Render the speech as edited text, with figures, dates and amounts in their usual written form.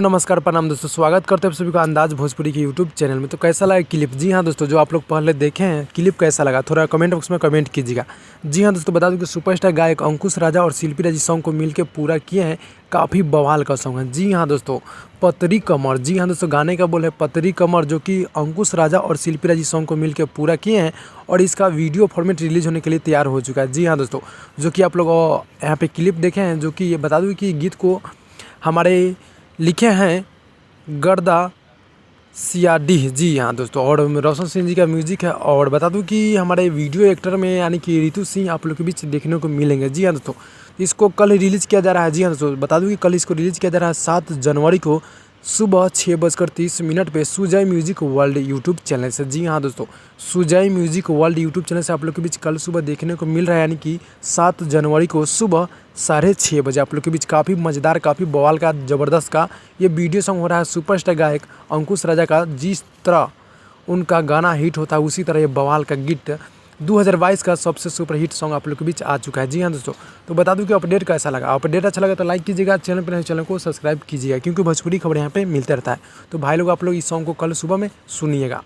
नमस्कार प्रणाम दोस्तों, स्वागत करते हैं आप सभी का अंदाज भोजपुरी के यूट्यूब चैनल में। तो कैसा लगा क्लिप? जी हाँ दोस्तों, जो आप लोग पहले देखे हैं क्लिप कैसा लगा थोड़ा कमेंट बॉक्स में कमेंट कीजिएगा। जी हाँ दोस्तों, बता दूं कि सुपरस्टार गायक अंकुश राजा और शिल्पी राजी सॉन्ग को मिलकर पूरा किए हैं। काफ़ी बवाल का सॉन्ग है। जी हाँ दोस्तों, पतरी कमर। जी हाँ दोस्तों, गाने का बोल है पतरी कमर, जो कि अंकुश राजा और शिल्पी राजी सॉन्ग को मिलकर पूरा किए हैं और इसका वीडियो फॉर्मेट रिलीज होने के लिए तैयार हो चुका है। जी हाँ दोस्तों, जो कि आप लोग यहाँ पे क्लिप देखे हैं, जो कि ये बता दूँ कि गीत को हमारे लिखे हैं गर्दा सियाडीह। जी हाँ दोस्तों, और रोशन सिंह जी का म्यूजिक है। और बता दूं कि हमारे वीडियो एक्टर में यानी कि रितु सिंह आप लोग के बीच देखने को मिलेंगे। जी हाँ दोस्तों, इसको कल रिलीज़ किया जा रहा है। जी हाँ दोस्तों, बता दूं कि कल इसको रिलीज़ किया जा रहा है 7 जनवरी को सुबह 6:30 पे Sujay music world YouTube channel से। जी हाँ दोस्तों, Sujay music world YouTube channel से आप लोग के बीच कल सुबह देखने को मिल रहा है, यानी कि 7 जनवरी को सुबह 6:30 बजे आप लोग के बीच काफ़ी मज़ेदार, काफ़ी बवाल का, ज़बरदस्त का ये वीडियो सॉन्ग हो रहा है सुपरस्टार गायक अंकुश राजा का। जिस तरह उनका गाना हिट होता है उसी तरह ये बवाल का गीत 2022 का सबसे सुपर हिट सॉन्ग आप लोग के बीच आ चुका है। जी हाँ दोस्तों, तो बता दूं कि अपडेट कैसा लगा। अपडेट अच्छा लगा तो लाइक कीजिएगा, चैनल पर चैनल को सब्सक्राइब कीजिएगा, क्योंकि भोजपुरी खबर यहाँ पे मिलते रहता है। तो भाई लोग आप लोग इस सॉन्ग को कल सुबह में सुनिएगा।